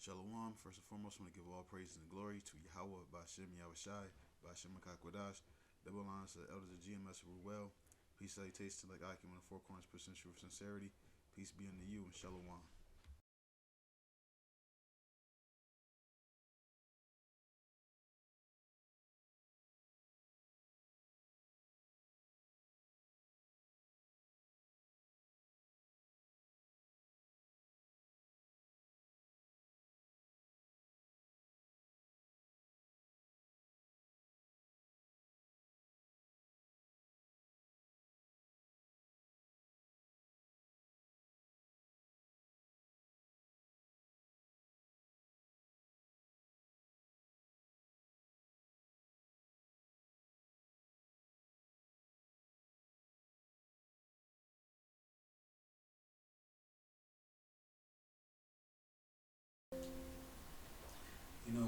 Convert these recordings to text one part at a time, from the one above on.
Shalom. First and foremost, I want to give all praise and glory to Yahweh, Bashem Yahushai, Bashem Makakwadash. Double lines to the elders of GMS rule well. Peace, salutations to like Akim in the four corners, percent truth, sincerity. Peace be unto you and Shalom.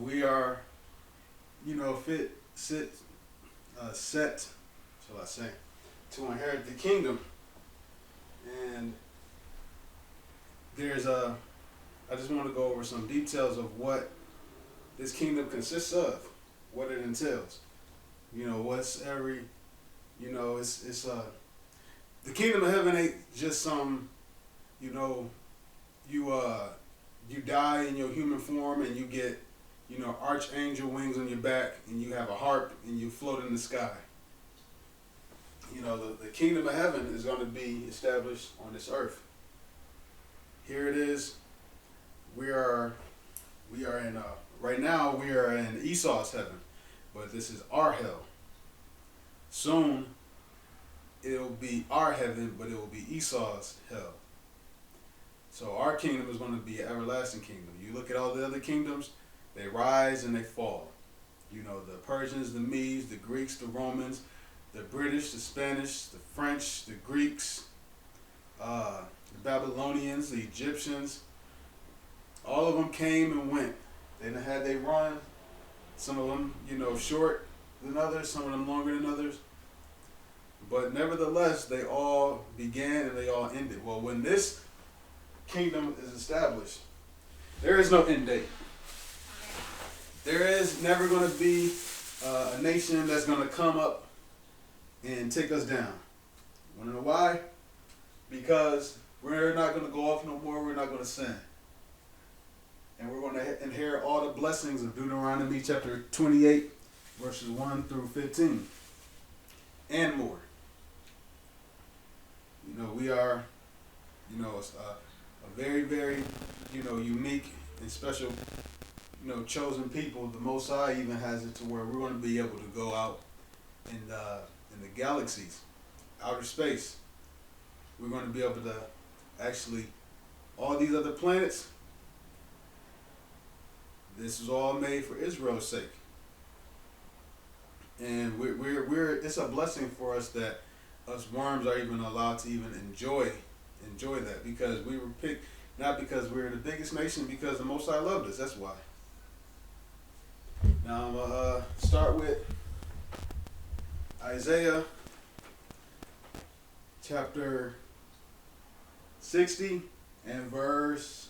We are, set, shall I say, to inherit the kingdom. And I just want to go over some details of what this kingdom consists of, what it entails. The kingdom of heaven ain't just some, you know, you die in your human form and you get, archangel wings on your back and you have a harp and you float in the sky. The kingdom of heaven is going to be established on this earth. Here it is. We are in, right now we are in Esau's heaven, but this is our hell. Soon, it'll be our heaven, but it will be Esau's hell. So our kingdom is going to be an everlasting kingdom. You look at all the other kingdoms, they rise and they fall. The Persians, the Medes, the Greeks, the Romans, the British, the Spanish, the French, the Greeks, the Babylonians, the Egyptians. All of them came and went. They had they run. Some of them, short than others. Some of them longer than others. But nevertheless, they all began and they all ended. Well, when this kingdom is established, there is no end date. There is never going to be a nation that's going to come up and take us down. Want to know why? Because we're not going to go off no more. We're not going to sin. And we're going to inherit all the blessings of Deuteronomy chapter 28, verses 1 through 15, and more. We are, a very, very, unique and special, chosen people. The Most High even has it to where we're going to be able to go out in the galaxies, outer space. We're going to be able to actually, all these other planets, this was all made for Israel's sake. And it's a blessing for us that us worms are even allowed to even enjoy that, because we were picked not because we're the biggest nation, because the Most High loved us. That's why. Now I'm gonna start with Isaiah chapter 60 and verse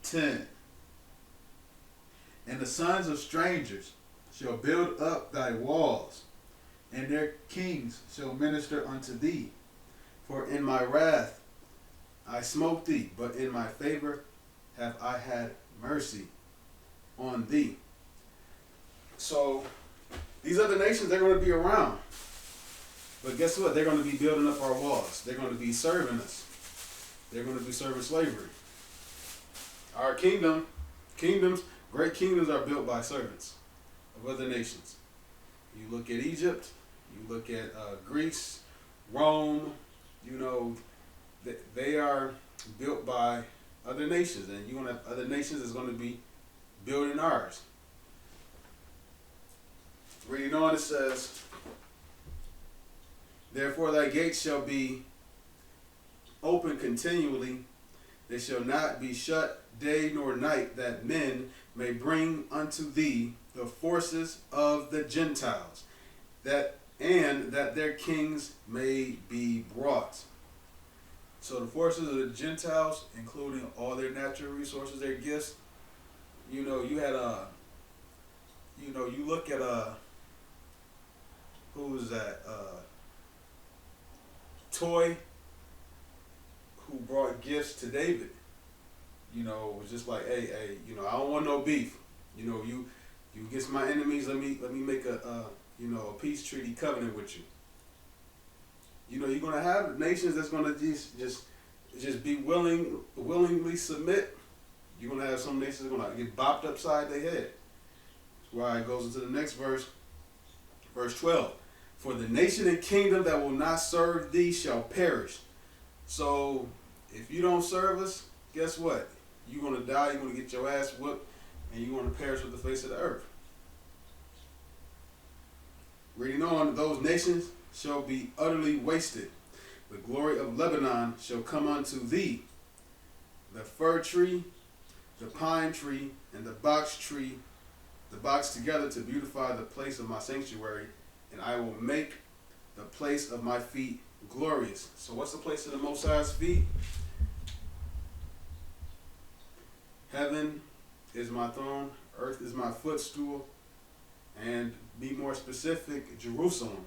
10. And the sons of strangers shall build up thy walls, and their kings shall minister unto thee. For in my wrath I smote thee, but in my favor have I had mercy on thee. So these other nations, they're going to be around. But guess what? They're going to be building up our walls. They're going to be serving us. They're going to be serving slavery. Our kingdoms, great kingdoms are built by servants of other nations. You look at Egypt, you look at Greece, Rome, they are built by other nations, and you're going to have other nations that's going to be building ours. Reading on, it says, therefore thy gates shall be open continually, they shall not be shut day nor night, that men may bring unto thee the forces of the Gentiles, that their kings may be brought. So the forces of the Gentiles, including all their natural resources, their gifts, you had you look at who was that? Toy, who brought gifts to David. It was just like, hey, I don't want no beef. You against my enemies. Let me make a peace treaty covenant with you. You're gonna have nations that's gonna just be willingly submit. You're gonna have some nations that's gonna get bopped upside their head. That's why it goes into the next verse, verse 12. For the nation and kingdom that will not serve thee shall perish. So if you don't serve us, guess what? You're gonna die. You're gonna get your ass whooped, and you're gonna perish with the face of the earth. Reading on, those nations shall be utterly wasted. The glory of Lebanon shall come unto thee. The fir tree, the pine tree, and the box tree, the box together to beautify the place of my sanctuary, and I will make the place of my feet glorious. So what's the place of the Most High's feet? Heaven is my throne, earth is my footstool, and be more specific, Jerusalem.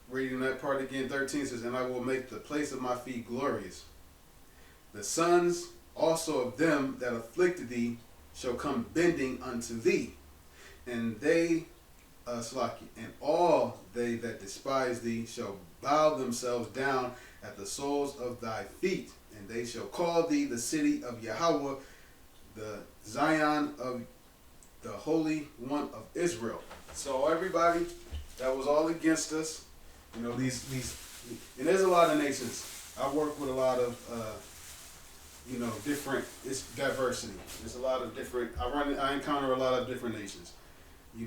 Reading that part again, 13 says, and I will make the place of my feet glorious. The sons also of them that afflicted thee shall come bending unto thee, and they, and all they that despise thee shall bow themselves down at the soles of thy feet, and they shall call thee the city of Yahweh, the Zion of the Holy One of Israel. So everybody that was all against us, these, and there's a lot of nations. I work with a lot of, different. It's diversity. There's a lot of different. I encounter a lot of different nations. I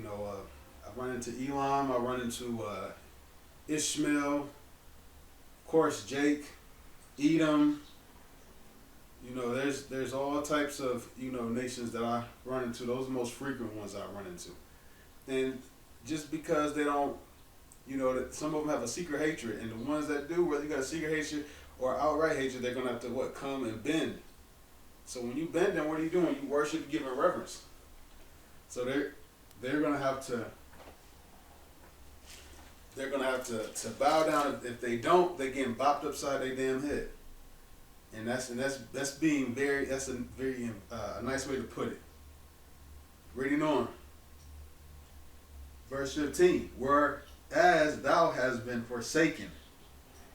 run into Elam. I run into Ishmael. Of course, Jake, Edom. There's all types of nations that I run into. Those are the most frequent ones I run into. And just because they don't, that some of them have a secret hatred, and the ones that do, whether you got a secret hatred or outright hatred, they're gonna have to come and bend. So when you bend, then what are you doing? You worship, giving reverence. So they're gonna have to bow down. If they don't, they're getting bopped upside their damn head. And that's a very nice way to put it. Reading on. Verse 15. Whereas thou hast been forsaken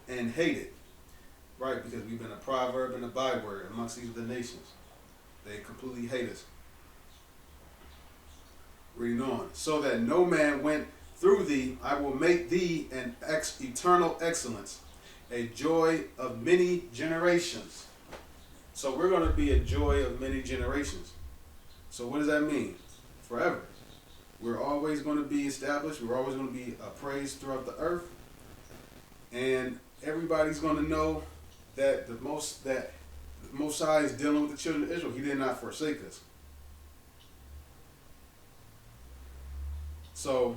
and hated. Right, because we've been a proverb and a byword amongst these other nations. They completely hate us. Reading on. So that no man went through thee, I will make thee an eternal excellence, a joy of many generations. So we're going to be a joy of many generations. So what does that mean? Forever. We're always going to be established. We're always going to be praised throughout the earth. And everybody's going to know that the Most High is dealing with the children of Israel. He did not forsake us. So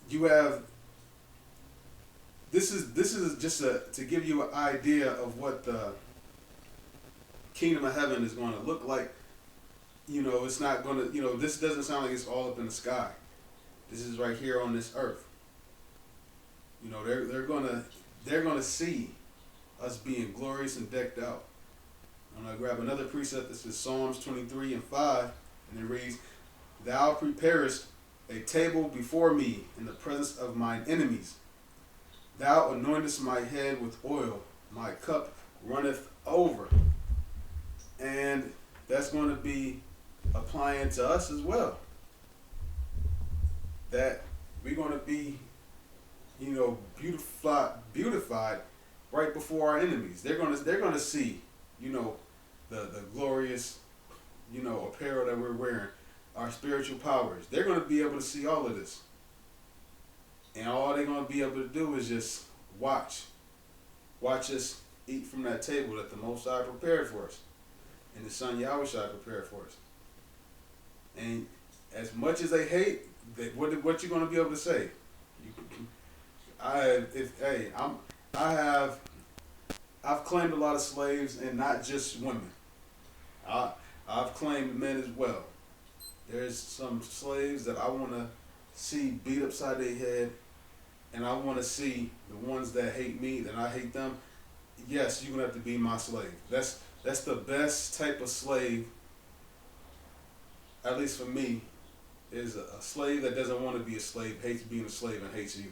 you have this is just to give you an idea of what the kingdom of heaven is going to look like. It's not going to, this doesn't sound like it's all up in the sky. This is right here on this earth. They're gonna see us being glorious and decked out. I'm gonna grab another precept. This is Psalms 23 and 5, and it reads, Thou preparest a table before me in the presence of mine enemies. Thou anointest my head with oil, my cup runneth over. And that's going to be applying to us as well. That we're going to be, beautified right before our enemies. They're going to see, the glorious, apparel that we're wearing, our spiritual powers. They're going to be able to see all of this. And all they're going to be able to do is just watch us eat from that table that the Most High prepared for us. And the Son Yahweh prepared for us. And as much as they hate, what you going to be able to say? I have I've claimed a lot of slaves, and not just women. I I've claimed men as well. There's some slaves that I want to see beat upside their head, and I want to see the ones that hate me, that I hate them. Yes, you're gonna have to be my slave. That's the best type of slave, at least for me, is a slave that doesn't want to be a slave, hates being a slave, and hates you.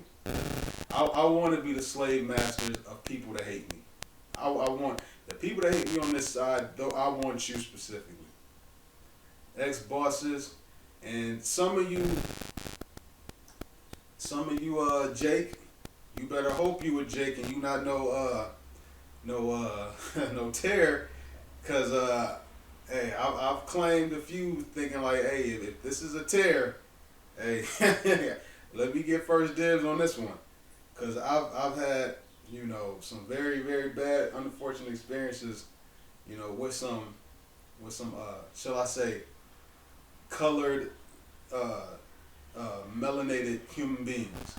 I want to be the slave masters of people that hate me. I want the people that hate me on this side, though. I want you specifically, ex-bosses, and Jake. You better hope you with Jake, and you not no tear, cause hey, I've claimed a few thinking like, hey, if this is a tear, hey, let me get first dibs on this one, cause I've had some very very bad unfortunate experiences, with some shall I say colored uh, melanated human beings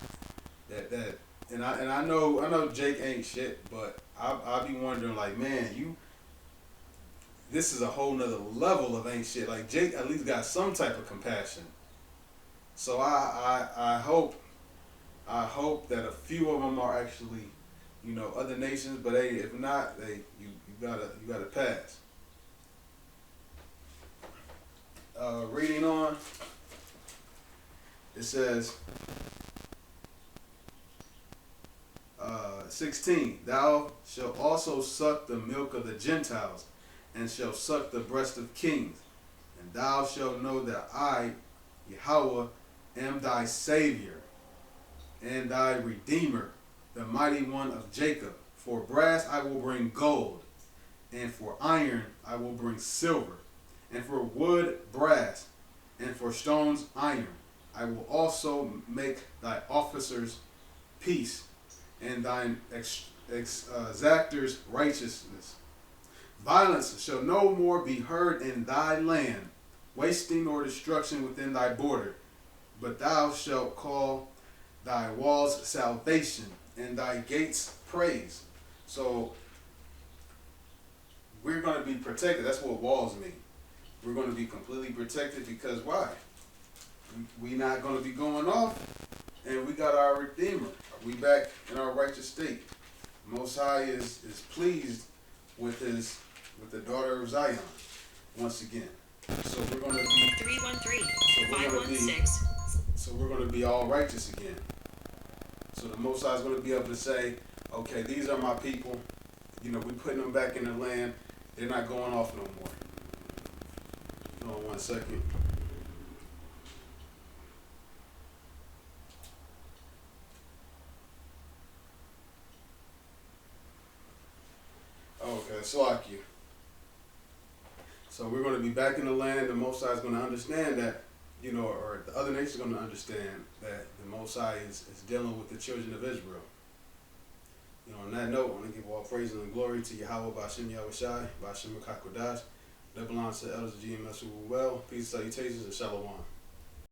that and I know Jake ain't shit, but I be wondering like, man, this is a whole nother level of ain't shit. Like Jake at least got some type of compassion. So I hope that a few of them are actually other nations. But hey, if not, you gotta pass. Reading on, it says 16. Thou shalt also suck the milk of the Gentiles, and shalt suck the breast of kings, and thou shalt know that I, Yahweh, am thy Savior, and thy Redeemer, the mighty one of Jacob. For brass I will bring gold, and for iron I will bring silver, and for wood brass, and for stones iron. I will also make thy officers peace, and thine exactors righteousness. Violence shall no more be heard in thy land, wasting nor destruction within thy border. But thou shalt call thy walls salvation, and thy gates praise. So we're going to be protected. That's what walls mean. We're going to be completely protected because why? We not going to be going off, and we got our Redeemer. We back in our righteous state. Most High is pleased with the daughter of Zion once again. So we're going to be 313. So we're going to be all righteous again. So the Most High is going to be able to say, okay, these are my people. We putting them back in the land. They're not going off no more. Hold on one second. Okay, Slakia. So we're going to be back in the land. The Most High is going to understand that, or the other nations are going to understand that the Most High is dealing with the children of Israel. On that note, I want to give all praise and glory to Yahweh, Ba'ashem Yahushai, Ba'ashem Makakodash. That belongs to the elders of GMS who were well. Peace, salutations, and shalom.